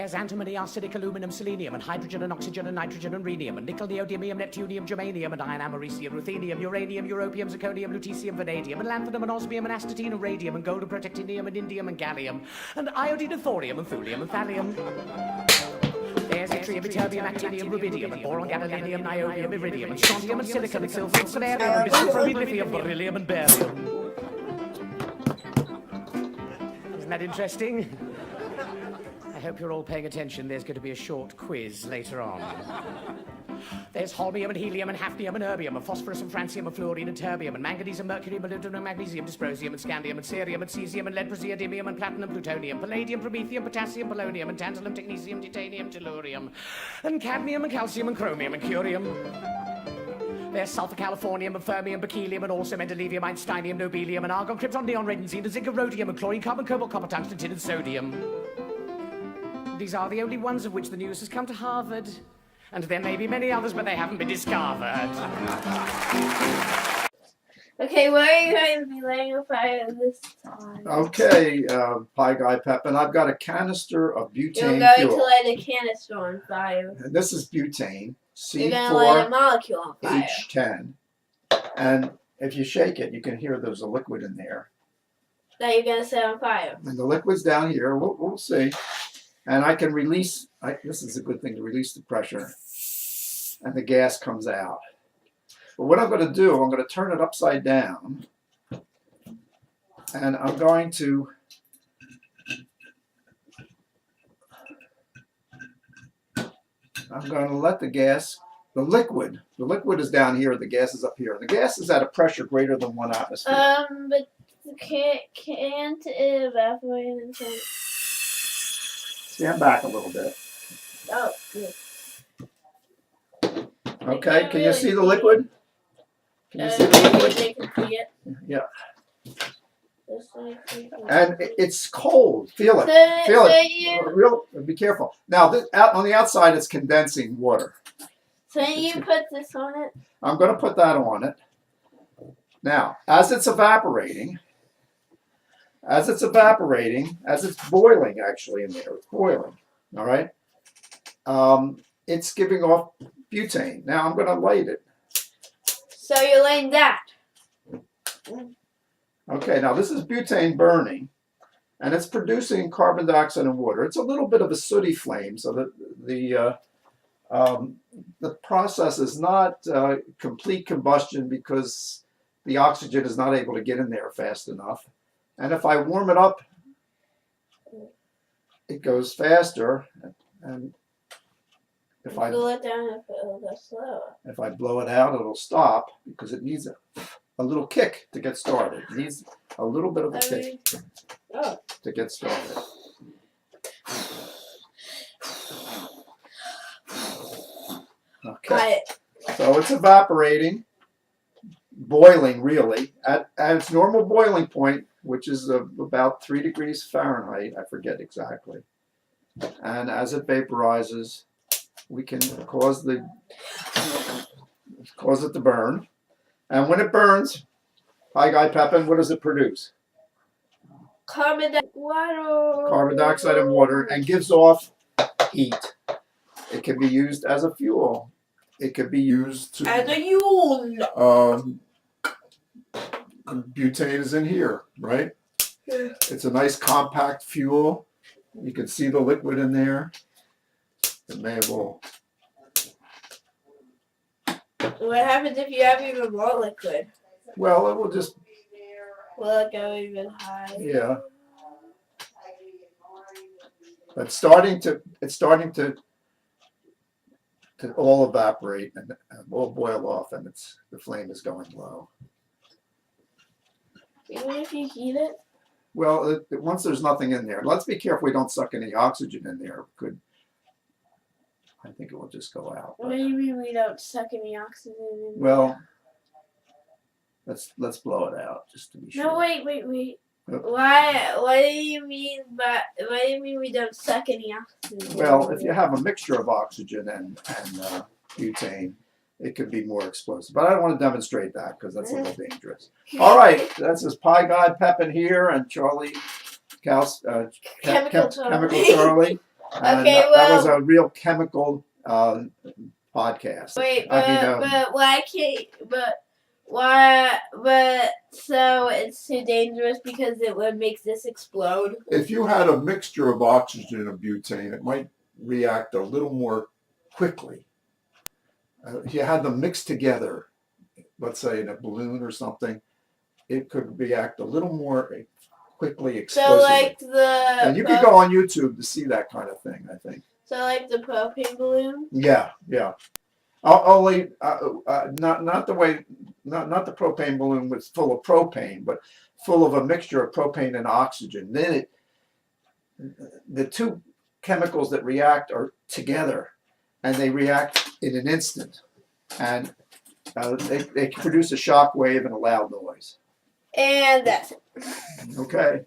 There's antimony, arsenic, aluminum, selenium, and hydrogen and oxygen and nitrogen and rhenium, and nickel, neodymium, neptunium, germanium, and iron, americium, ruthenium, uranium, europium, zirconium, lutetium, vanadium, and lanthanum, and osmium, and astatine, and radium, and gold, and protactinium, and indium, and gallium, and iodine, and thorium, and thulium, and thallium. There's yttrium, ytterbium, actinium, rubidium, and boron, gadolinium, niobium, iridium, and strontium, and silicon, and silver, and solarium, and bismuth, lithium, beryllium, and barium. Isn't that interesting? I hope you're all paying attention. There's going to be a short quiz later on. There's holmium and helium and hafnium and erbium and phosphorus and francium and fluorine and terbium and manganese and mercury and molybdenum and magnesium, dysprosium and scandium and cerium and cesium and lead, praseodymium and platinum, plutonium, palladium, promethium, potassium, polonium and tantalum, technetium, titanium, tellurium and cadmium and calcium and chromium and curium. There's sulfur, californium, and fermium, berkelium, and also mendelevium, einsteinium, nobelium, and argon, krypton, neon, radioxene, and zinc, and rhodium, and chlorine, carbon, cobalt, copper, tungsten, tin, and sodium. These are the only ones of which the news has come to Harvard. And there may be many others, but they haven't been discovered. Okay, where are you going to be laying a fire this time? Okay, Pie Guy Pepin, I've got a canister of butane You're going fuel. to light a canister on fire. And this is butane, You're going to light a molecule on fire. C4H10. And if you shake it, you can hear there's a liquid in there. That you're going to set on fire. And the liquid's down here. We'll see. And I can release, this is a good thing to release the pressure. And the gas comes out. But what I'm going to do, I'm going to turn it upside down. And I'm going to let the gas, the liquid is down here, the gas is up here. The gas is at a pressure greater than 1 atmosphere. But can't it evaporate into... Stand back a little bit. Oh, good. Okay, can you see the liquid? Can you see the liquid? They can see it. Yeah. Just like And it's cold. Feel it. Feel it. Be careful. Now, on the outside, it's condensing water. So you put this on it? I'm going to put that on it. Now, as it's evaporating, as it's boiling actually in there, it's boiling, all right? It's giving off butane. Now I'm going to light it. So you're laying that? Okay, now this is butane burning, and it's producing carbon dioxide and water. It's a little bit of a sooty flame, so that the process is not complete combustion because the oxygen is not able to get in there fast enough. And if I warm it up, it goes faster. And if I cool it down, it'll go slower. If I blow it out, it'll stop because it needs a little kick to get started. It needs a little bit of a kick to get started. Okay. So it's evaporating, boiling really at its normal boiling point, which is about 3 degrees Fahrenheit. I forget exactly. And as it vaporizes, we can cause it to burn. And when it burns, Pie Guy Pepin, what does it produce? Carbon dioxide and water, and gives off heat. It can be used as a fuel. It could be used to... As a fuel! Butane is in here, right? Yeah. It's a nice compact fuel. You can see the liquid in there. It may have all... What happens if you have even more liquid? Well, it will just... Will it go even higher? Yeah. But it's starting to all evaporate and all boil off, and the flame is going low. Even if you heat it? Well, once there's nothing in there, let's be careful we don't suck any oxygen in there. I think it will just go out. What do you mean we don't suck any oxygen in there? Well, let's blow it out just to be sure. No, wait. What do you mean we don't suck any oxygen? Well, if you have a mixture of oxygen and butane, it could be more explosive. But I don't want to demonstrate that because that's a little dangerous. All right, this is Pie Guy Pepin here and Charlie, Chemical Charlie. And Okay, that was well- a real chemical podcast. Wait, I mean, but why can't? But why? But so it's too dangerous because it would make this explode. if you had a mixture of oxygen and butane, it might react a little more quickly. If you had them mixed together, let's say in a balloon or something, it could react a little more quickly, So explosively. like the. And you could go on YouTube to see that kind of thing, I think. So like the propane balloon. Yeah, yeah. Only not the way, not the propane balloon was full of propane, but full of a mixture of propane and oxygen. Then the two chemicals that react are together, and they react in an instant, and they produce a shock wave and a loud noise. And that's it. Okay.